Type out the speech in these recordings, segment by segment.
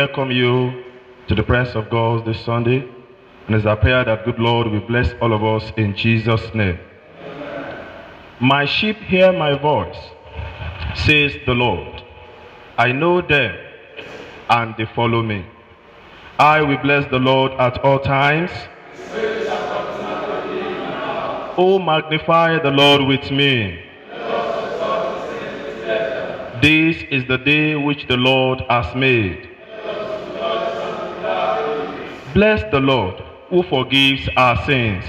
welcome you to the presence of God this Sunday, and it's our prayer that good Lord will bless all of us in Jesus' name. My sheep hear my voice, says the Lord. I know them, and they follow me. I will bless the Lord at all times. Oh, magnify the Lord with me. This is the day which the Lord has made. Bless the Lord, who forgives our sins.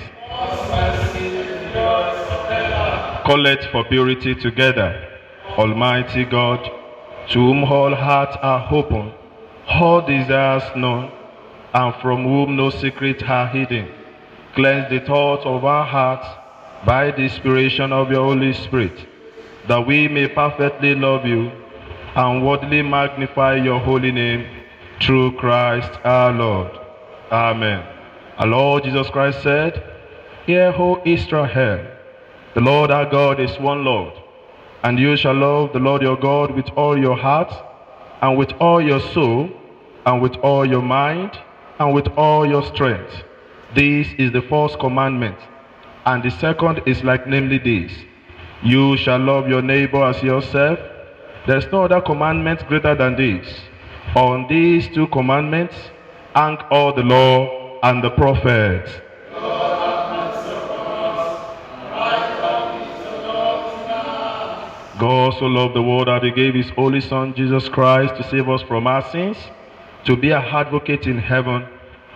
Collect for purity together, Almighty God, to whom all hearts are open, all desires known, and from whom no secrets are hidden. Cleanse the thoughts of our hearts by the inspiration of your Holy Spirit, that we may perfectly love you and worthily magnify your holy name through Christ our Lord. Amen. Our Lord Jesus Christ said, Hear, O Israel, the Lord our God is one Lord, and you shall love the Lord your God with all your heart, and with all your soul, and with all your mind, and with all your strength. This is the first commandment, and the second is like namely this: you shall love your neighbor as yourself. There is no other commandment greater than this. On these two commandments hang all the law and the prophets. God so loved the world that he gave his only Son, Jesus Christ, to save us from our sins, to be our advocate in heaven,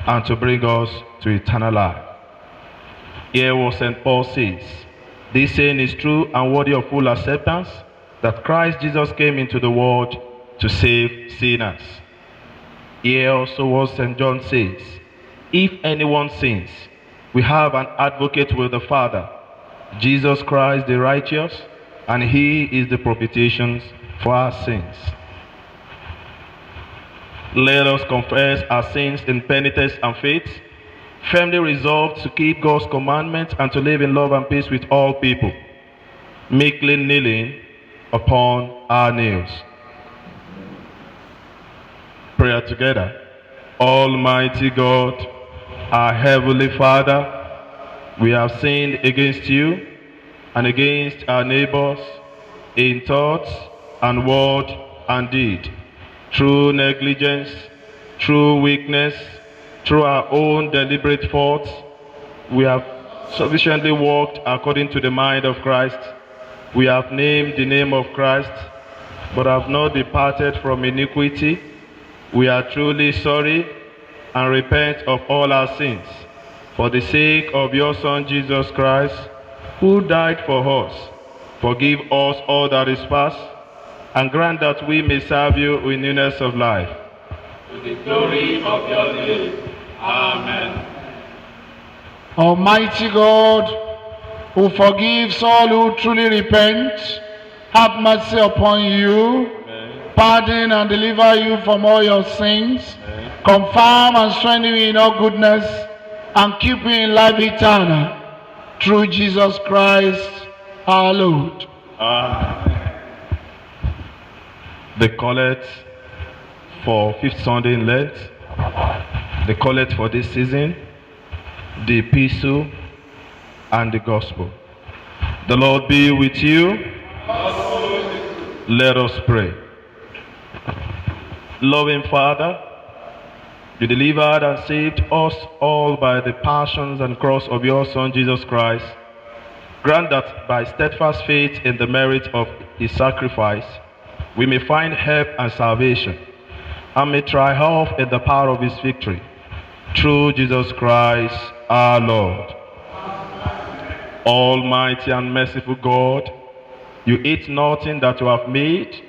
and to bring us to eternal life. Here what St. Paul says, this saying is true and worthy of full acceptance, that Christ Jesus came into the world to save sinners. Here also what St. John says, if anyone sins, we have an advocate with the Father, Jesus Christ the righteous, and he is the propitiation for our sins. Let us confess our sins in penitence and faith, firmly resolved to keep God's commandments and to live in love and peace with all people, meekly kneeling upon our knees. Prayer together. Almighty God, our Heavenly Father, we have sinned against you and against our neighbors in thoughts and word and deed, through negligence, through weakness, through our own deliberate faults. We have sufficiently walked according to the mind of Christ. We have named the name of Christ, but have not departed from iniquity. We are truly sorry and repent of all our sins, for the sake of your Son Jesus Christ, who died for us. Forgive us all that is past, and grant that we may serve you in newness of life. To the glory of your name. Amen. Almighty God, who forgives all who truly repent, have mercy upon you, Amen. Pardon and deliver you from all your sins, Amen. Confirm and strengthen you in all goodness, and keep you in life eternal, through Jesus Christ our Lord. Amen. The collect for 5th Sunday in Lent, the collect for this season, the epistle, and the gospel. The Lord be with you. Let us pray. Loving Father, you delivered and saved us all by the passions and cross of your Son Jesus Christ. Grant that by steadfast faith in the merit of his sacrifice, we may find help and salvation, and may triumph in the power of his victory. Through Jesus Christ our Lord. Amen. Almighty and merciful God, you eat nothing that you have made,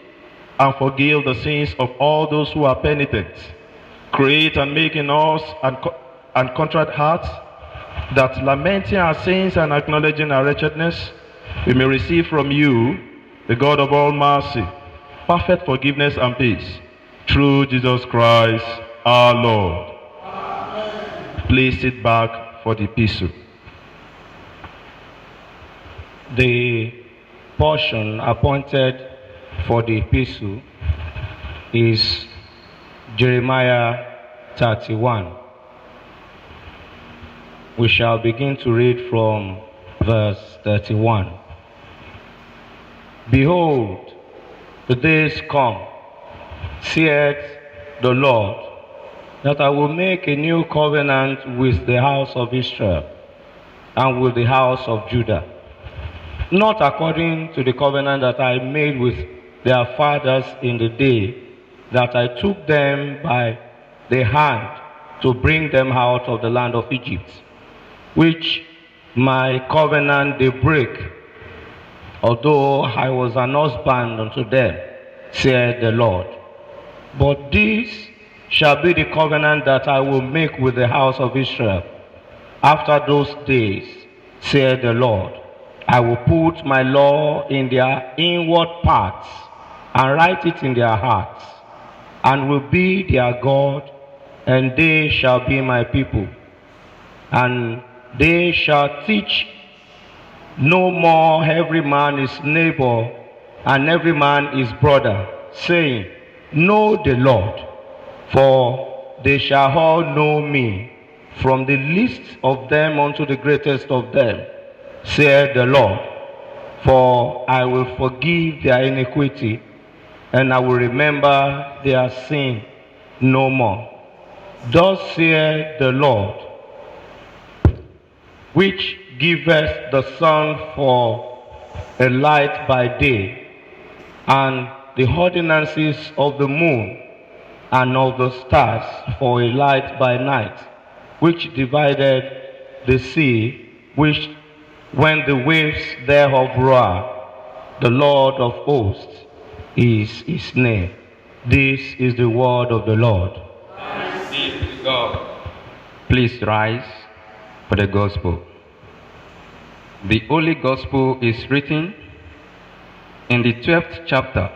and forgive the sins of all those who are penitent. Create and make in us and contrite hearts, that lamenting our sins and acknowledging our wretchedness, we may receive from you, the God of all mercy, perfect forgiveness and peace. Through Jesus Christ our Lord. Amen. Please sit back for the epistle. The portion appointed for the epistle is Jeremiah 31. We shall begin to read from verse 31. Behold, the days come, saith the Lord, that I will make a new covenant with the house of Israel and with the house of Judah, not according to the covenant that I made with their fathers in the day that I took them by the hand to bring them out of the land of Egypt, which my covenant they break, although I was an husband unto them, saith the Lord. But this shall be the covenant that I will make with the house of Israel. After those days, saith the Lord, I will put my law in their inward parts and write it in their hearts, and will be their God, and they shall be my people. And they shall teach no more every man his neighbor and every man his brother, saying, Know the Lord, for they shall all know me, from the least of them unto the greatest of them, saith the Lord. For I will forgive their iniquity, and I will remember their sin no more. Thus saith the Lord, which giveth the sun for a light by day, and the ordinances of the moon and of the stars for a light by night, which divided the sea, which when the waves thereof roar, the Lord of hosts is his name. This is the word of the Lord. Thanks be to God. Please rise for the gospel. The Holy Gospel is written in the 12th chapter,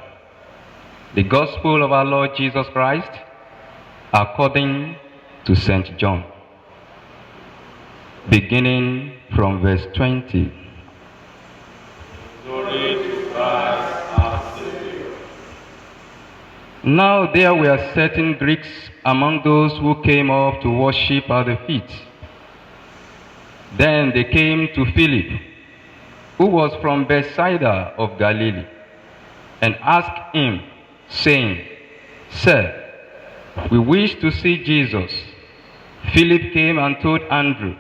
the Gospel of our Lord Jesus Christ, according to St. John, beginning from verse 20. Glory to Christ our Savior. Now there were certain Greeks among those who came up to worship at the feet. Then they came to Philip, who was from Bethsaida of Galilee, and asked him, saying, Sir, we wish to see Jesus. Philip came and told Andrew,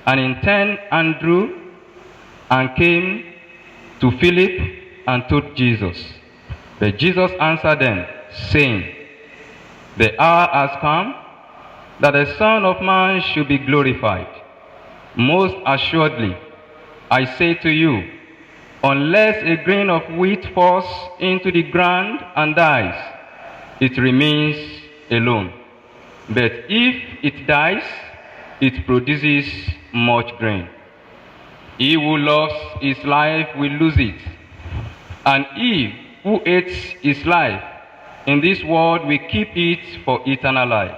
and in turn Andrew and came to Philip and told Jesus. But Jesus answered them, saying, The hour has come that the Son of Man should be glorified. Most assuredly, I say to you, unless a grain of wheat falls into the ground and dies, it remains alone. But if it dies, it produces much grain. He who loves his life will lose it, and he who hates his life in this world will keep it for eternal life.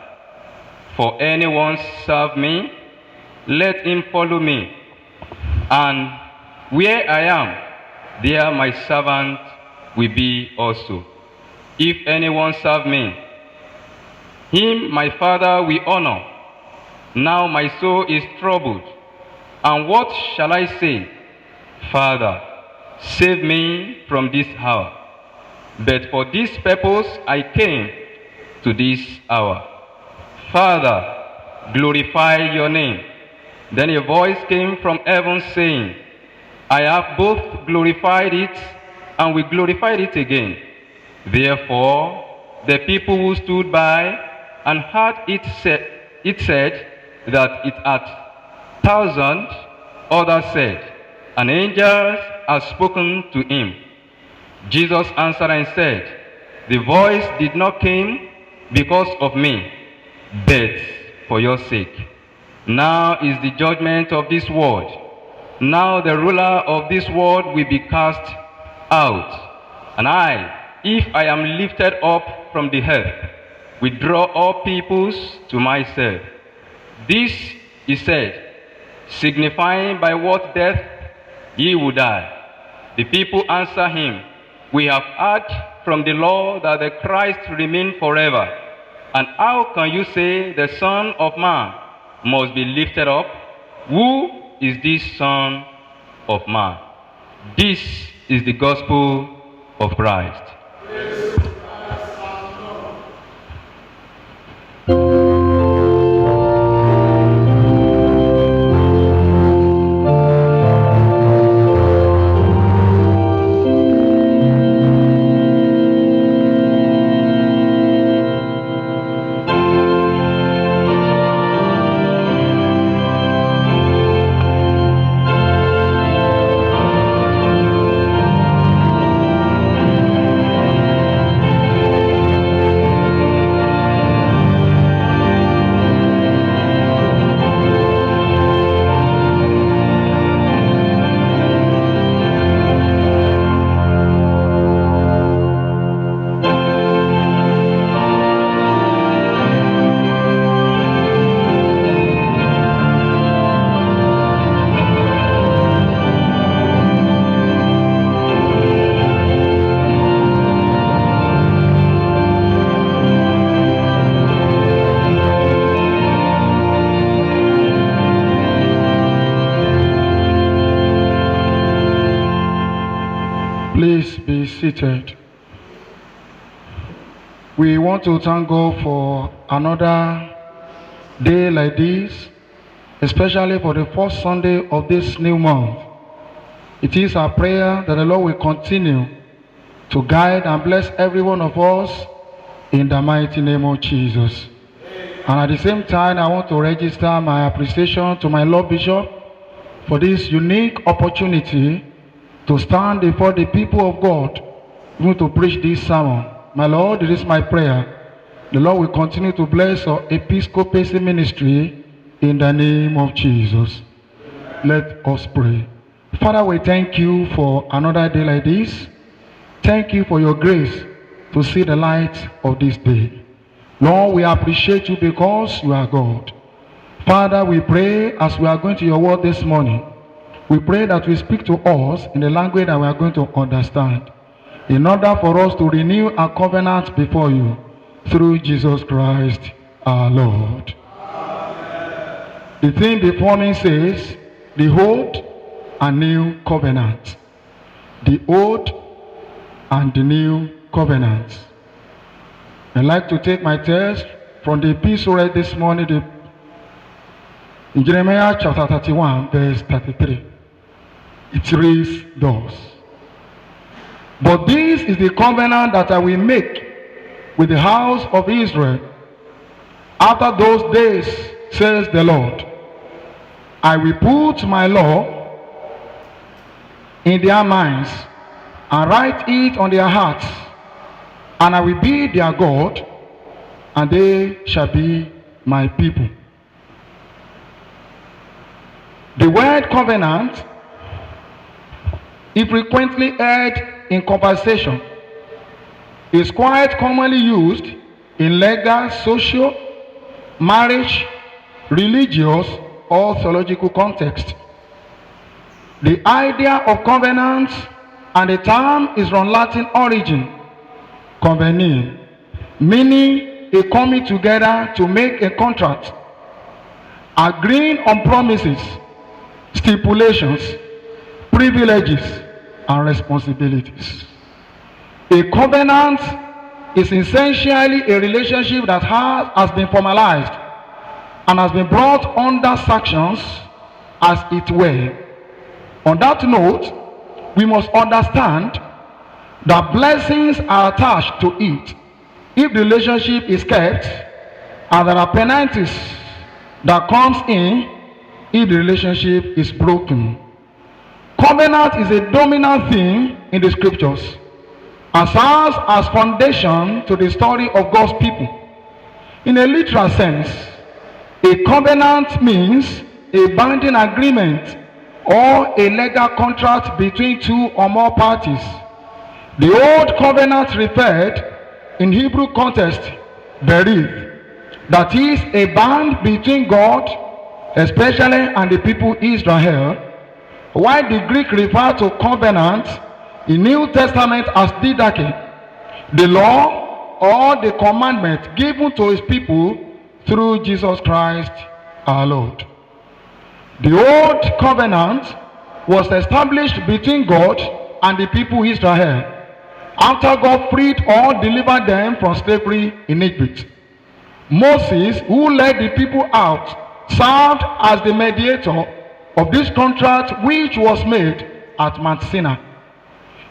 For anyone serve me, let him follow me, and where I am, there my servant will be also. If anyone serve me, him my Father will honor. Now my soul is troubled, and what shall I say? Father, save me from this hour. But for this purpose I came to this hour. Father, glorify your name. Then a voice came from heaven saying, I have both glorified it and will glorify it again. Therefore, the people who stood by and heard it said that it had thousand. Others said, an angel has spoken to him. Jesus answered and said, the voice did not come because of me, but for your sake. Now is the judgment of this world. Now the ruler of this world will be cast out. And I, if I am lifted up from the earth, will draw all peoples to myself. This he said, signifying by what death he would die. The people answer him, we have heard from the law that the Christ remain forever. And how can you say the Son of Man must be lifted up? Who is this Son of Man? This is the gospel of Christ. Please be seated. We want to thank God for another day like this, especially for the first Sunday of this new month. It is our prayer that the Lord will continue to guide and bless every one of us in the mighty name of Jesus. And at the same time, I want to register my appreciation to my Lord Bishop for this unique opportunity to stand before the people of God, even to preach this sermon. My Lord, it is my prayer. The Lord will continue to bless our episcopacy ministry in the name of Jesus. Let us pray. Father, we thank you for another day like this. Thank you for your grace to see the light of this day. Lord, we appreciate you because you are God. Father, we pray as we are going to your word this morning, we pray that you speak to us in the language that we are going to understand, in order for us to renew our covenant before you, through Jesus Christ our Lord. Amen. The thing before me says, the old and new covenant. The old and the new covenant. I'd like to take my text from the epistle read this morning, in Jeremiah chapter 31, verse 33. It reads thus: But this is the covenant that I will make with the house of Israel after those days, says the Lord. I will put my law in their minds and write it on their hearts, and I will be their God, and they shall be my people. The word covenant is frequently heard in conversation. It's quite commonly used in legal, social, marriage, religious, or theological context. The idea of covenant and the term is from Latin origin, convenire, meaning a coming together to make a contract, agreeing on promises, stipulations, privileges, and responsibilities. A covenant is essentially a relationship that has been formalized and has been brought under sanctions as it were. On that note, we must understand that blessings are attached to it if the relationship is kept, and there are penalties that comes in if the relationship is broken. Covenant is a dominant theme in the scriptures and serves as foundation to the story of God's people. In a literal sense, a covenant means a binding agreement or a legal contract between two or more parties. The old covenant referred in Hebrew context, berith, that is a bond between God, especially, and the people Israel, while the Greek referred to covenant in New Testament as didache, the law or the commandment given to his people through Jesus Christ our Lord. The old covenant was established between God and the people Israel after God freed or delivered them from slavery in Egypt. Moses, who led the people out, served as the mediator of this contract which was made at Mount Sinai.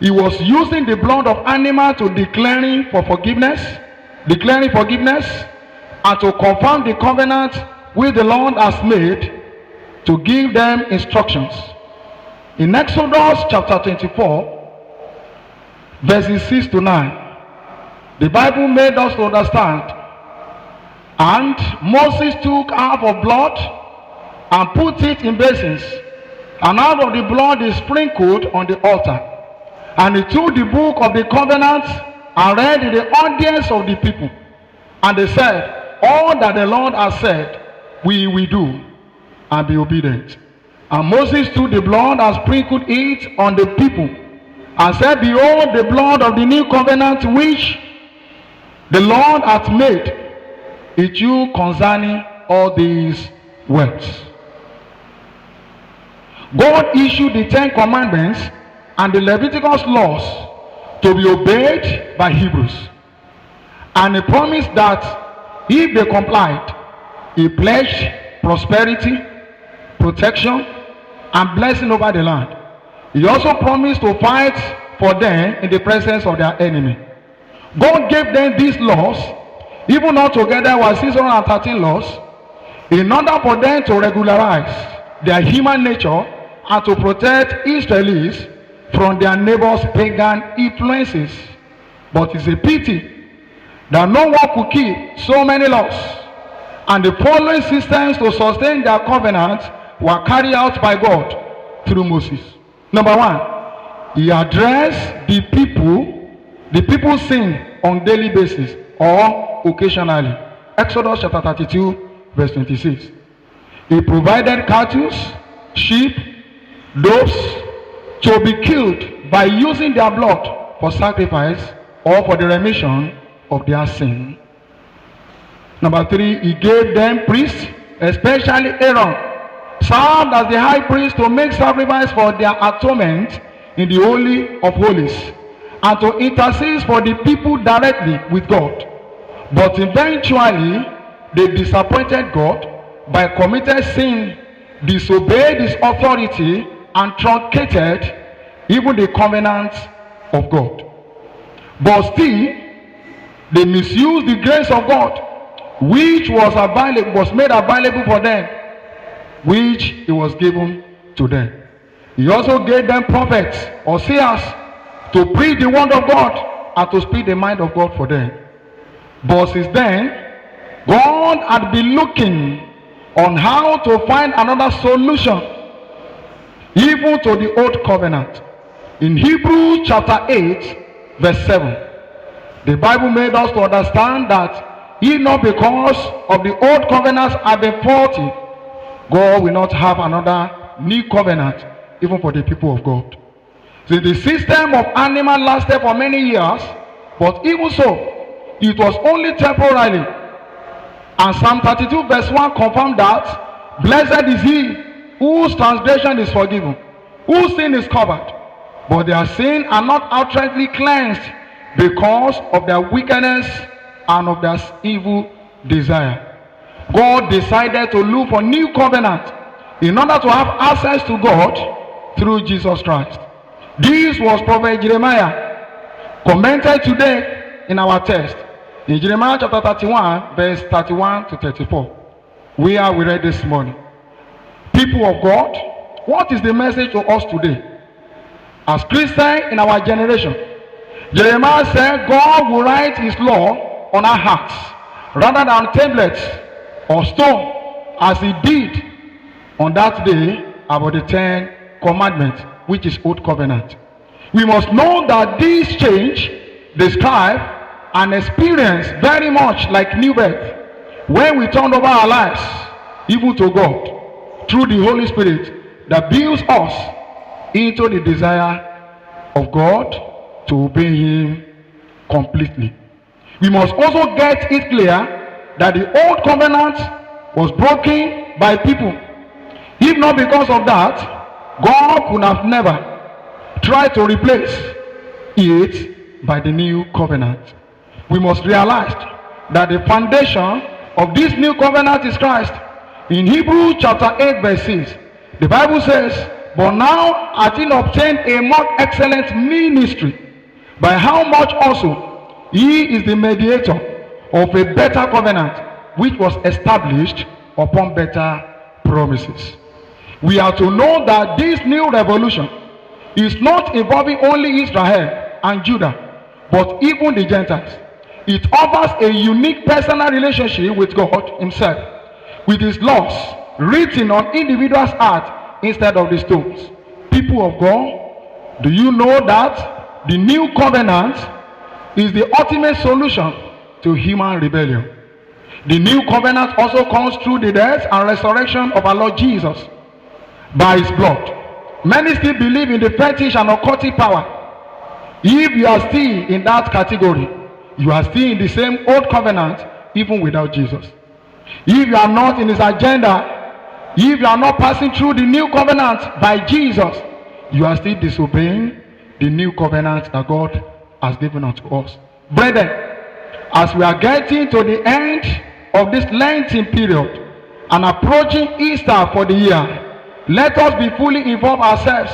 He was using the blood of animal to declaring forgiveness, and to confirm the covenant which the Lord has made, to give them instructions. In Exodus chapter 24, verses 6 to 9, the Bible made us to understand, and Moses took half of blood and put it in basins, and out of the blood is sprinkled on the altar. And he took the book of the covenant and read in the audience of the people. And they said, all that the Lord has said, we will do, and be obedient. And Moses took the blood and sprinkled it on the people, and said, behold, the blood of the new covenant which the Lord hath made, it you concerning all these words. God issued the 10 commandments and the Leviticus laws to be obeyed by Hebrews. And he promised that if they complied, he pledged prosperity, protection, and blessing over the land. He also promised to fight for them in the presence of their enemy. God gave them these laws, even altogether were 613 laws, in order for them to regularize their human nature and to protect Israelis from their neighbors' pagan influences. But it's a pity that no one could keep so many laws, and the following systems to sustain their covenant were carried out by God through Moses. Number one, he addressed the people's sin on daily basis or occasionally. Exodus chapter 32, verse 26. He provided cattle, sheep, doves to be killed by using their blood for sacrifice or for the remission of their sin. Number three, he gave them priests, especially Aaron, served as the high priest to make sacrifice for their atonement in the Holy of Holies, and to intercede for the people directly with God. But eventually, they disappointed God by committed sin, disobeyed his authority, and truncated even the covenant of God. But still, they misused the grace of God, which was made available for them, which he was given to them. He also gave them prophets or seers to preach the word of God and to speak the mind of God for them. But since then, God had been looking on how to find another solution even to the old covenant. In Hebrews chapter 8, verse 7, the Bible made us to understand that if not because of the old covenants have been faulty, God will not have another new covenant even for the people of God. So the system of animal lasted for many years, but even so, it was only temporarily. And Psalm 32 verse 1 confirmed that, blessed is he whose transgression is forgiven, whose sin is covered, but their sin are not outrightly cleansed because of their wickedness and of their evil desire. God decided to look for new covenant in order to have access to God through Jesus Christ. This was Prophet Jeremiah commented today in our text in Jeremiah chapter 31 verse 31 to 34, where we read this morning. People of God, what is the message to us today as Christians in our generation? Jeremiah said God will write his law on our hearts rather than tablets or stone, as he did on that day about the 10 commandments, which is old covenant. We must know that this change describe an experience very much like new birth, when we turn over our lives even to God through the Holy Spirit that builds us into the desire of God to obey him completely. We must also get it clear that the old covenant was broken by people. If not because of that, God could have never tried to replace it by the new covenant. We must realize that the foundation of this new covenant is Christ. In Hebrews chapter 8 verse 6, the Bible says, "But now hath he obtained a more excellent ministry, by how much also he is the mediator of a better covenant, which was established upon better promises." We are to know that this new revolution is not involving only Israel and Judah, but even the Gentiles. It offers a unique personal relationship with God himself, with his laws written on individuals' hearts instead of the stones. People of God, do you know that the new covenant is the ultimate solution to human rebellion? The new covenant also comes through the death and resurrection of our Lord Jesus by his blood. Many still believe in the fetish and occultic power. If you are still in that category, you are still in the same old covenant even without Jesus. If you are not in his agenda, if you are not passing through the new covenant by Jesus, you are still disobeying the new covenant that God has given unto us. Brethren, as we are getting to the end of this Lenten period and approaching Easter for the year, let us be fully involved ourselves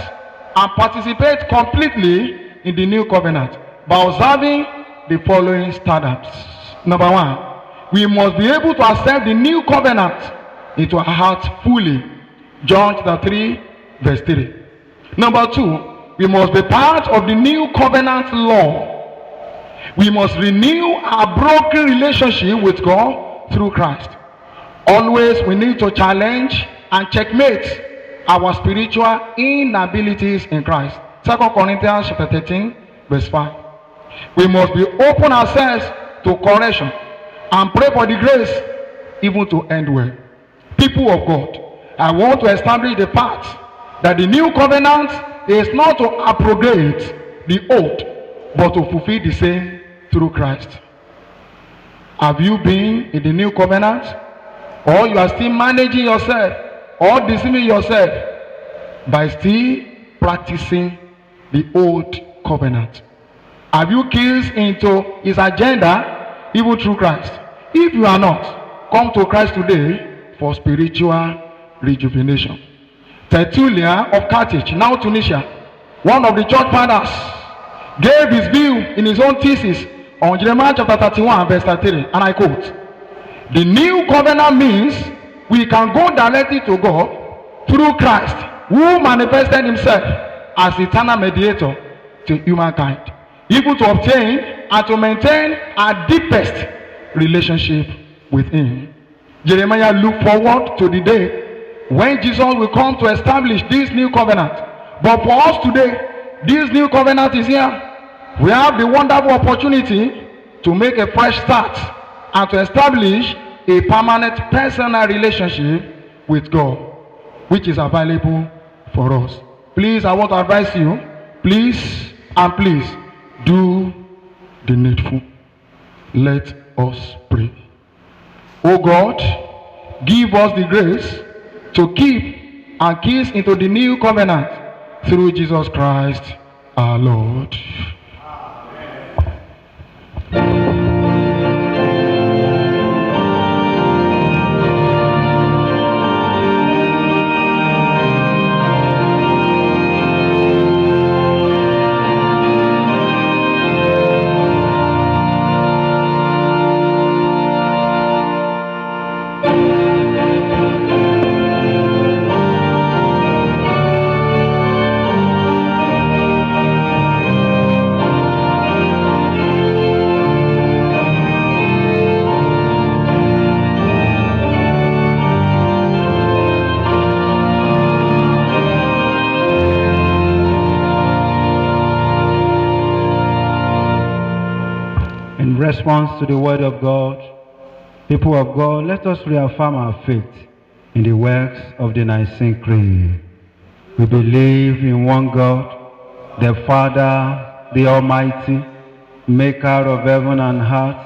and participate completely in the new covenant by observing the following standards. Number one, we must be able to accept the new covenant into our hearts fully. John chapter 3 verse 3. Number two, we must be part of the new covenant law. We must renew our broken relationship with God through Christ. Always we need to challenge and checkmate our spiritual inabilities in Christ. 2 Corinthians chapter 13 verse 5. We must be open ourselves to correction and pray for the grace even to end well. People of God, I want to establish the fact that the new covenant is not to abrogate the old, but to fulfill the same through Christ. Have you been in the new covenant, or you are still managing yourself or deceiving yourself by still practicing the old covenant? Have you keyed into his agenda even through Christ? If you are not, come to Christ today for spiritual rejuvenation. Tertullian of Carthage, now Tunisia, one of the church fathers, gave his view in his own thesis on Jeremiah chapter 31 verse 33, and I quote, "The new covenant means we can go directly to God through Christ, who manifested himself as eternal mediator to humankind, even to obtain and to maintain our deepest relationship with him." Jeremiah looked forward to the day when Jesus will come to establish this new covenant. But for us today, this new covenant is here. We have the wonderful opportunity to make a fresh start and to establish a permanent personal relationship with God, which is available for us. Please, I want to advise you, please and please do the needful. Let us pray. Oh God, give us the grace to keep and kiss into the new covenant through Jesus Christ our Lord. In response to the word of God, people of God, let us reaffirm our faith in the works of the Nicene Creed. We believe in one God, the Father, the Almighty, maker of heaven and earth,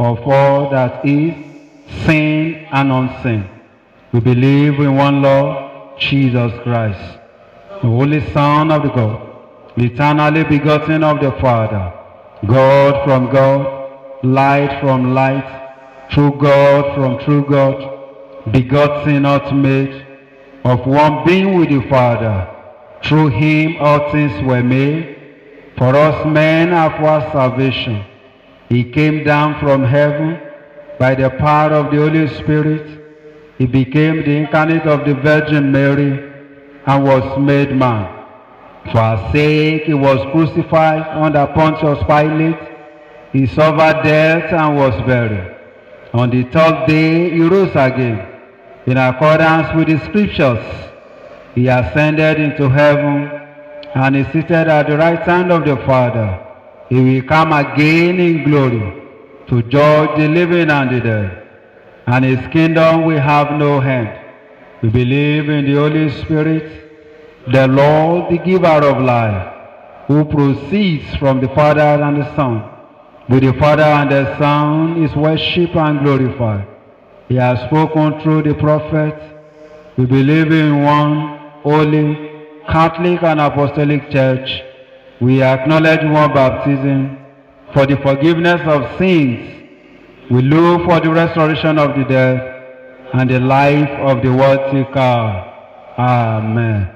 of all that is, seen and unseen. We believe in one Lord, Jesus Christ, the Holy Son of the God, eternally begotten of the Father, God from God, light from light, true God from true God, begotten, not made, of one being with the Father. Through him all things were made. For us men and for our salvation, he came down from heaven by the power of the Holy Spirit. He became the incarnate of the Virgin Mary and was made man. For our sake he was crucified under Pontius Pilate. He suffered death and was buried. On the third day he rose again. In accordance with the scriptures, he ascended into heaven and is seated at the right hand of the Father. He will come again in glory to judge the living and the dead, and his kingdom will have no end. We believe in the Holy Spirit, the Lord, the giver of life, who proceeds from the Father and the Son. With the Father and the Son is worshipped and glorified. He has spoken through the prophets. We believe in one holy, Catholic and Apostolic Church. We acknowledge one baptism for the forgiveness of sins. We look for the resurrection of the dead and the life of the world to come. Amen.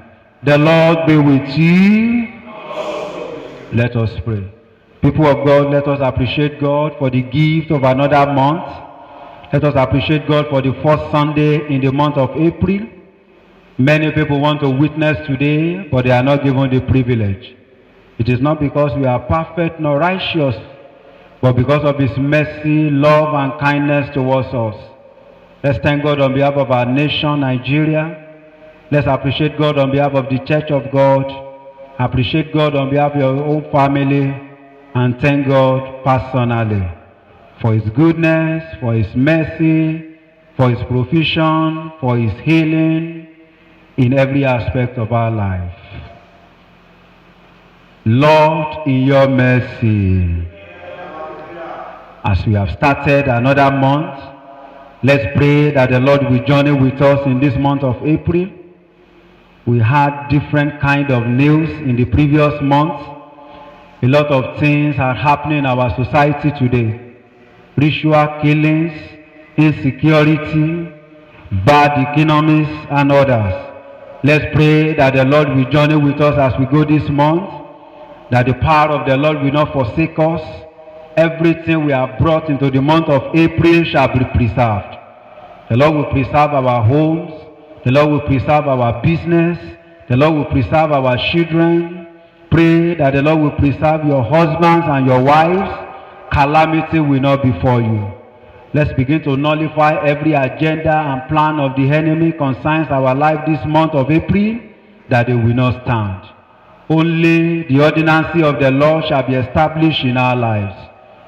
The Lord be with you. Let us pray. People of God, let us appreciate God for the gift of another month. Let us appreciate God for the first Sunday in the month of April. Many people want to witness today, but they are not given the privilege. It is not because we are perfect nor righteous, but because of his mercy, love, and kindness towards us. Let's thank God on behalf of our nation, Nigeria. Let's appreciate God on behalf of the Church of God. Appreciate God on behalf of your own family, and thank God personally for his goodness, for his mercy, for his provision, for his healing in every aspect of our life. Lord, in your mercy, as we have started another month, let's pray that the Lord will journey with us in this month of April. We had different kind of news in the previous month. A lot of things are happening in our society today. Ritual killings, insecurity, bad economies, and others. Let's pray that the Lord will journey with us as we go this month, that the power of the Lord will not forsake us. Everything we have brought into the month of April shall be preserved. The Lord will preserve our homes. The Lord will preserve our business. The Lord will preserve our children. Pray that the Lord will preserve your husbands and your wives. Calamity will not befall you. Let's begin to nullify every agenda and plan of the enemy concerning our life this month of April, that they will not stand. Only the ordinancy of the Lord shall be established in our lives.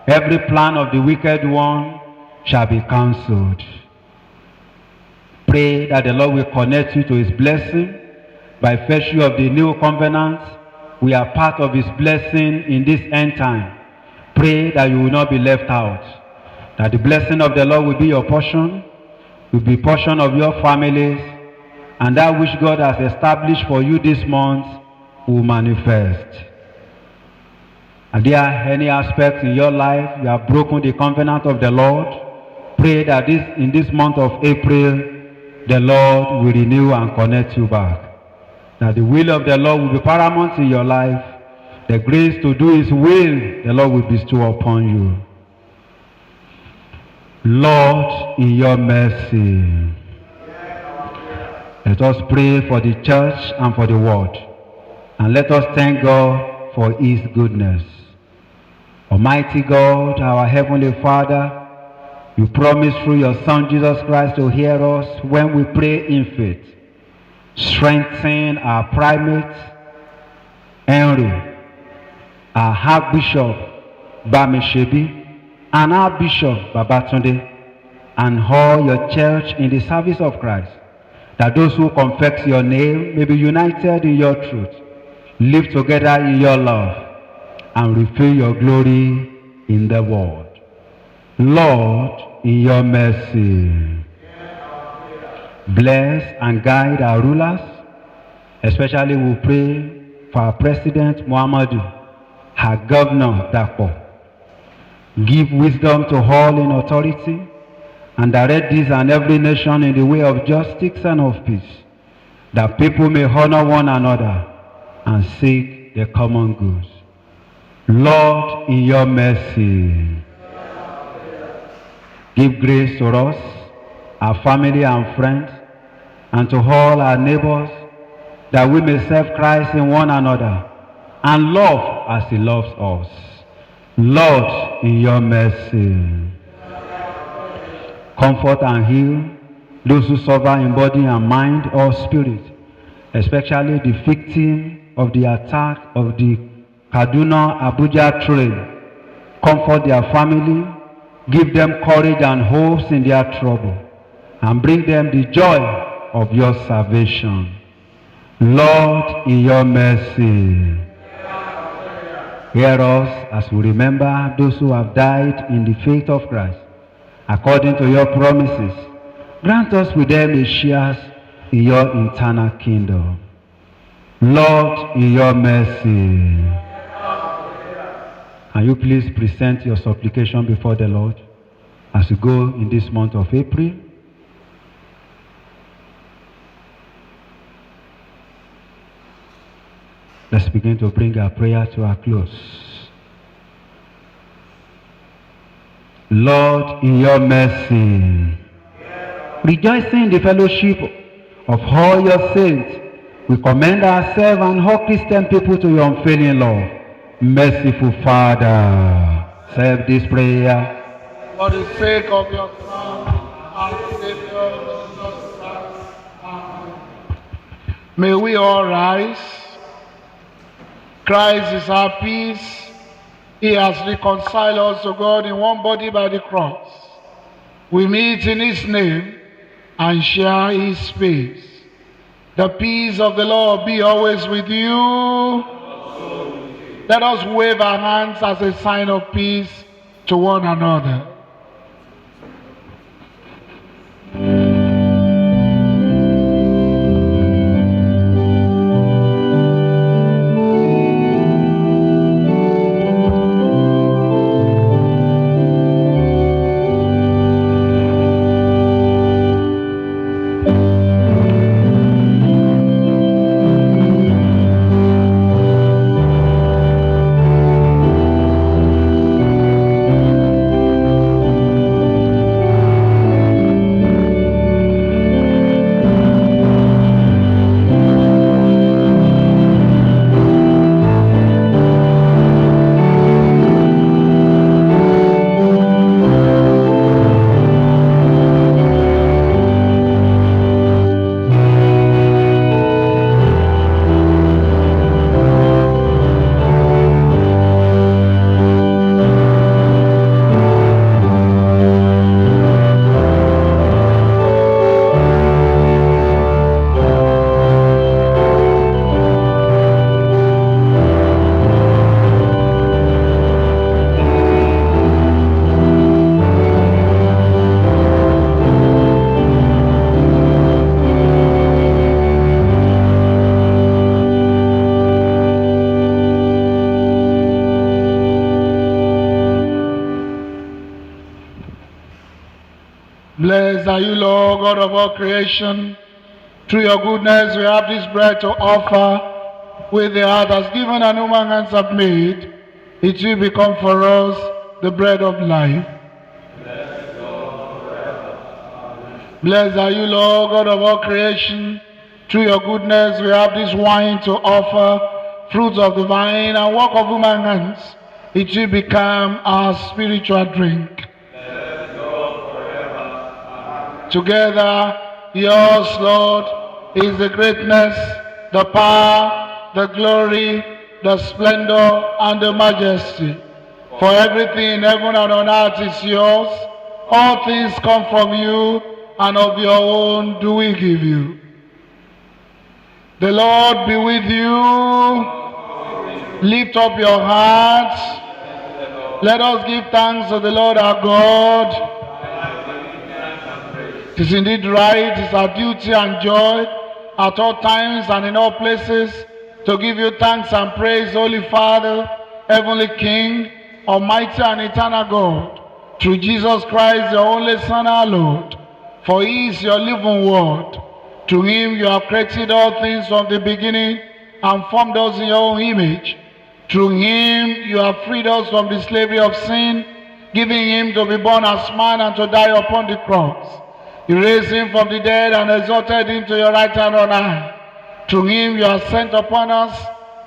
Every plan of the wicked one shall be cancelled. Pray that the Lord will connect you to his blessing. By virtue of the new covenant, we are part of his blessing in this end time. Pray that you will not be left out. That the blessing of the Lord will be your portion, will be portion of your families, and that which God has established for you this month will manifest. Are there any aspects in your life you have broken the covenant of the Lord? Pray that in this month of April, the Lord will renew and connect you back. That the will of the Lord will be paramount in your life. The grace to do his will, the Lord will bestow upon you. Lord, in your mercy, let us pray for the church and for the world. And let us thank God for his goodness. Almighty God, our Heavenly Father, you promised through your Son Jesus Christ to hear us when we pray in faith. Strengthen our primate, Henry, our Archbishop, Bamishebi, and our Bishop, Babatunde, and all your church in the service of Christ, that those who confess your name may be united in your truth, live together in your love, and reveal your glory in the world. Lord, in your mercy, bless and guide our rulers. Especially we pray for our President Muhammadu, our Governor Dapo. Give wisdom to all in authority and direct this and every nation in the way of justice and of peace, that people may honor one another and seek the common goods. Lord, in your mercy, give grace to us, our family and friends, and to all our neighbors, that we may serve Christ in one another and love as he loves us. Lord, in your mercy, comfort and heal those who suffer in body and mind or spirit, especially the victim of the attack of the Kaduna-Abuja train. Comfort their family, give them courage and hopes in their trouble, and bring them the joy of your salvation. Lord, in your mercy, hear us as we remember those who have died in the faith of Christ. According to your promises, grant us with them a share in your eternal kingdom. Lord, in your mercy, can you please present your supplication before the Lord as we go in this month of April? Let's begin to bring our prayer to a close. Lord, in your mercy, rejoicing in the fellowship of all your saints, we commend ourselves and all Christian people to your unfailing love. Merciful Father, accept this prayer. For the sake of your Son, our Savior, Jesus Christ. Amen. May we all rise. Christ is our peace. He has reconciled us to God in one body by the cross. We meet in his name and share his peace. The peace of the Lord be always with you. Let us wave our hands as a sign of peace to one another. Blessed are you, Lord, God of all creation. Through your goodness we have this bread to offer, with the heart has given and human hands have made. It will become for us the bread of life. Blessed are you, Lord, God of all creation. Through your goodness we have this wine to offer, fruits of the vine and work of human hands. It will become our spiritual drink. Together, yours, Lord, is the greatness, the power, the glory, the splendor, and the majesty. For everything in heaven and on earth is yours. All things come from you, and of your own do we give you. The Lord be with you. Lift up your hearts. Let us give thanks to the Lord our God. It is indeed right, it is our duty and joy at all times and in all places to give you thanks and praise, Holy Father, Heavenly King, Almighty and eternal God, through Jesus Christ, your only Son, our Lord. For he is your living word. Through him you have created all things from the beginning and formed us in your own image. Through him you have freed us from the slavery of sin, giving him to be born as man and to die upon the cross. You raised him from the dead and exalted him to your right hand on high. Through him you have sent upon us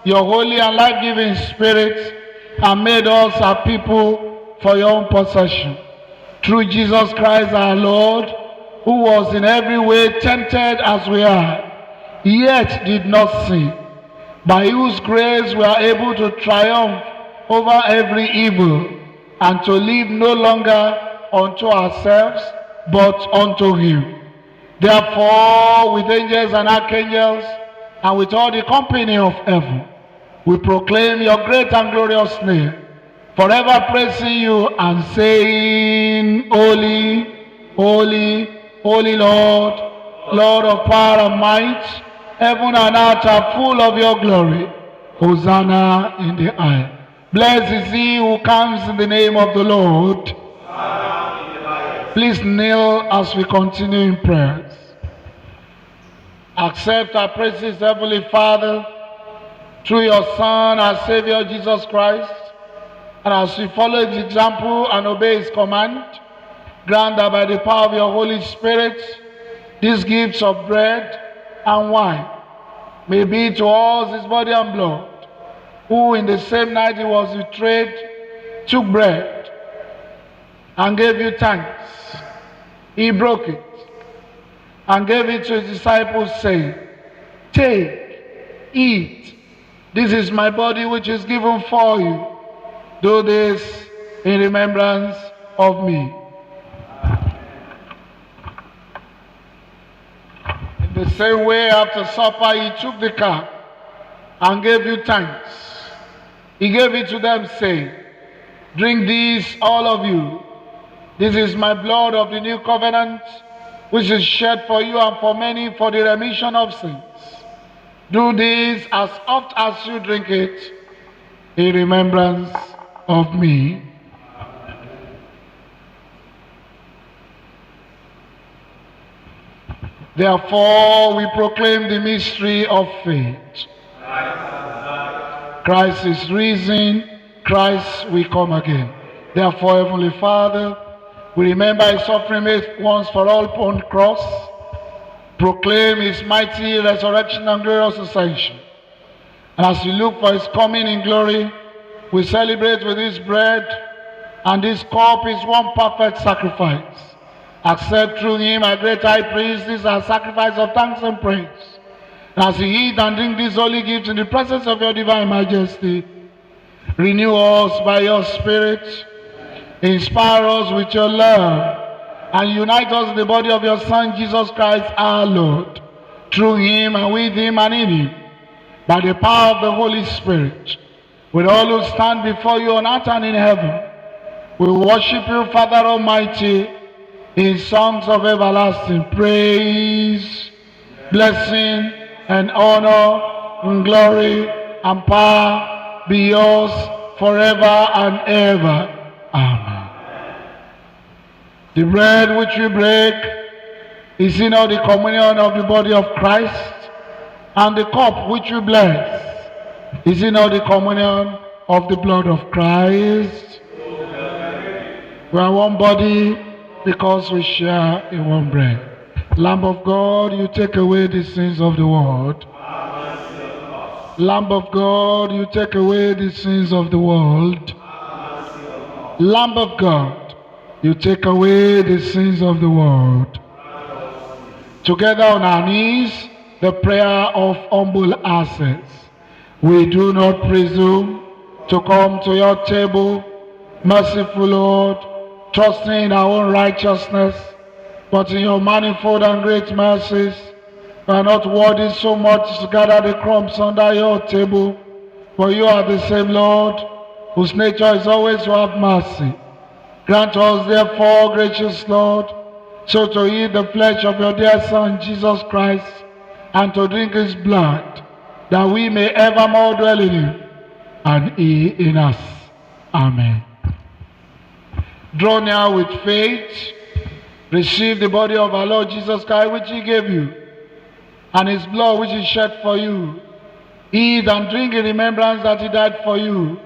your holy and life-giving Spirit and made us a people for your own possession. Through Jesus Christ our Lord, who was in every way tempted as we are, yet did not sin, by whose grace we are able to triumph over every evil and to live no longer unto ourselves, but unto him. Therefore, with angels and archangels, and with all the company of heaven, we proclaim your great and glorious name, forever praising you and saying, Holy, holy, holy Lord, Lord of power and might, heaven and earth are full of your glory. Hosanna in the high. Blessed is he who comes in the name of the Lord. Please kneel as we continue in prayers. Accept our praises, Heavenly Father, through your Son, our Savior, Jesus Christ. And as we follow his example and obey his command, grant that by the power of your Holy Spirit, these gifts of bread and wine may be to us his body and blood, who in the same night he was betrayed, took bread and gave you thanks. He broke it and gave it to his disciples, saying, Take, eat, this is my body which is given for you. Do this in remembrance of me. In the same way, after supper, he took the cup and gave you thanks. He gave it to them, saying, Drink this, all of you. This is my blood of the new covenant, which is shed for you and for many for the remission of sins. Do this as oft as you drink it in remembrance of me. Therefore, we proclaim the mystery of faith. Christ is risen, Christ will come again. Therefore, Heavenly Father, we remember his suffering made once for all upon the cross, proclaim his mighty resurrection and glorious ascension. And as we look for his coming in glory, we celebrate with this bread, and this cup is one perfect sacrifice. Accept through him, our great high priest, this our sacrifice of thanks and praise. And as we eat and drink these holy gifts in the presence of your divine majesty, renew us by your Spirit, inspire us with your love, and unite us in the body of your Son, Jesus Christ, our Lord, through him and with him and in him, by the power of the Holy Spirit. With all who stand before you on earth and in heaven, we worship you, Father Almighty, in songs of everlasting praise, blessing and honor and glory and power be yours forever and ever. Amen. The bread which we break is in all the communion of the body of Christ, and the cup which we bless is in all the communion of the blood of Christ. We are one body because we share in one bread. Lamb of God, you take away the sins of the world. Lamb of God, you take away the sins of the world. Lamb of God, you take away the sins of the world. Together on our knees, the prayer of humble access. We do not presume to come to your table, merciful Lord, trusting in our own righteousness, but in your manifold and great mercies, we are not worthy so much to gather the crumbs under your table, for you are the same Lord, whose nature is always to have mercy, grant us, therefore, gracious Lord, so to eat the flesh of your dear Son, Jesus Christ, and to drink his blood, that we may evermore dwell in him, and he in us. Amen. Draw near with faith, receive the body of our Lord Jesus Christ, which he gave you, and his blood which he shed for you. Eat and drink in remembrance that he died for you,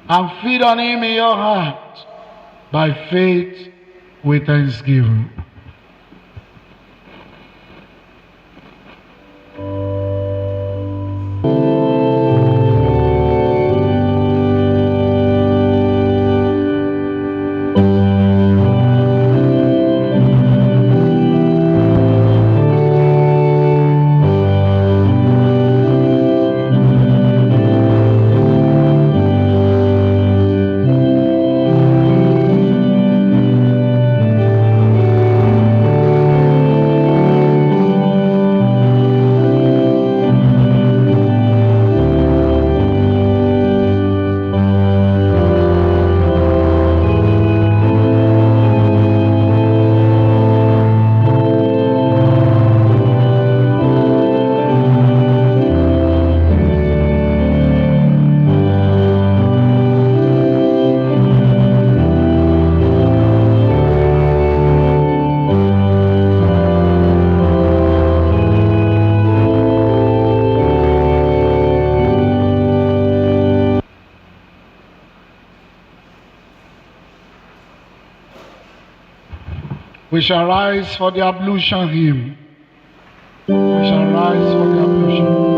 and feed on him in your heart, by faith with thanksgiving. We shall rise for the ablution hymn. We shall rise for the ablution.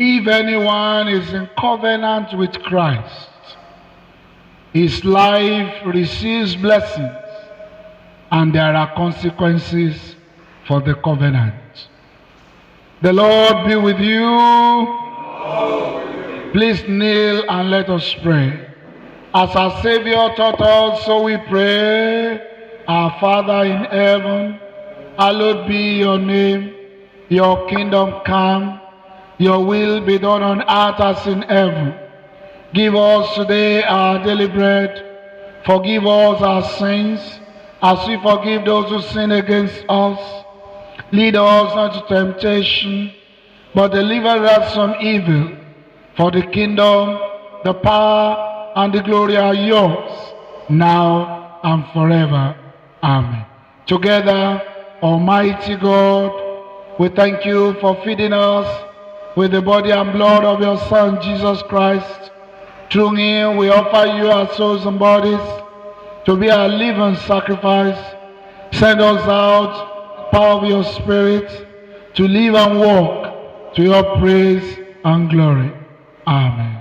If anyone is in covenant with Christ, his life receives blessings, and there are consequences for the covenant. The Lord be with you. Please kneel and let us pray. As our Savior taught us, so we pray. Our Father in heaven, hallowed be your name. Your kingdom come. Your will be done on earth as in heaven. Give us today our daily bread. Forgive us our sins, as we forgive those who sin against us. Lead us not to temptation, but deliver us from evil. For the kingdom, the power, and the glory are yours, now and forever. Amen. Together, Almighty God, we thank you for feeding us with the body and blood of your Son, Jesus Christ. Through him, we offer you our souls and bodies to be a living sacrifice. Send us out, power of your Spirit, to live and walk to your praise and glory. Amen.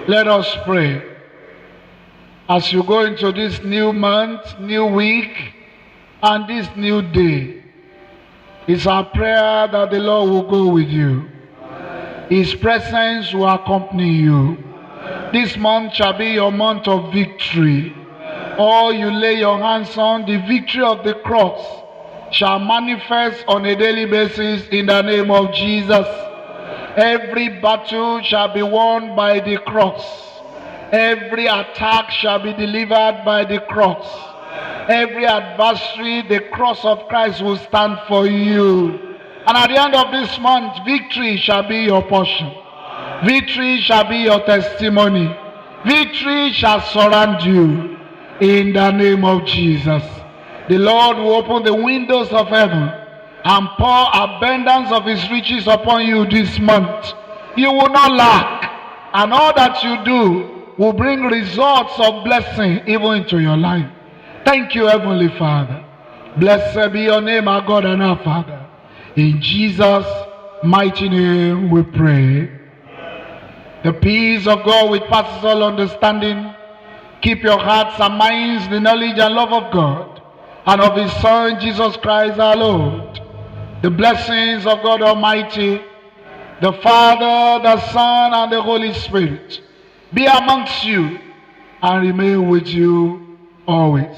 Let us pray. As you go into this new month, new week, and this new day, it's our prayer that the Lord will go with you. His presence will accompany you. This month shall be your month of victory. All you lay your hands on, the victory of the cross shall manifest on a daily basis in the name of Jesus. Every battle shall be won by the cross. Every attack shall be delivered by the cross. Every adversary, the cross of Christ will stand for you. And at the end of this month, victory shall be your portion. Victory shall be your testimony. Victory shall surround you in the name of Jesus. The Lord will open the windows of heaven and pour abundance of his riches upon you this month. You will not lack, and all that you do will bring results of blessing even into your life. Thank you, Heavenly Father. Blessed be your name, our God and our Father. In Jesus' mighty name we pray. The peace of God which passes all understanding, keep your hearts and minds in the knowledge and love of God and of his Son, Jesus Christ our Lord. The blessings of God Almighty, the Father, the Son, and the Holy Spirit be amongst you and remain with you always.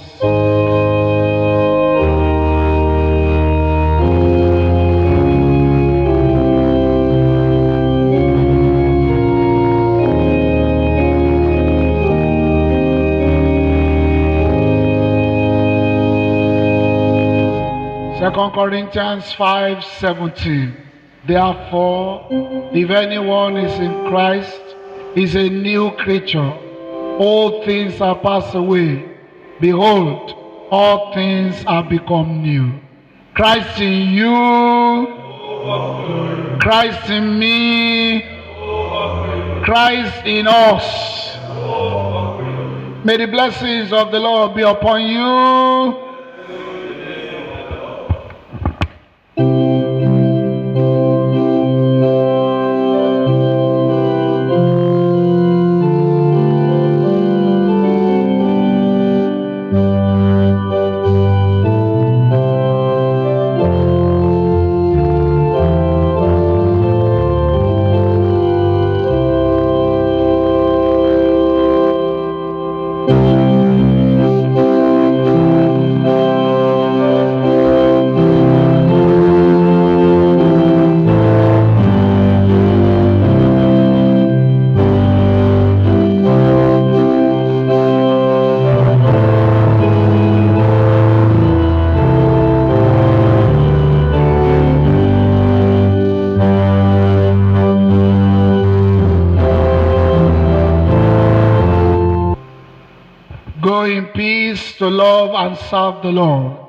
2 Corinthians 5:17. Therefore, if anyone is in Christ, is a new creature. All things are passed away. Behold, all things are become new. Christ in you, Christ in me, Christ in us. May the blessings of the Lord be upon you. Go in peace to love and serve the Lord.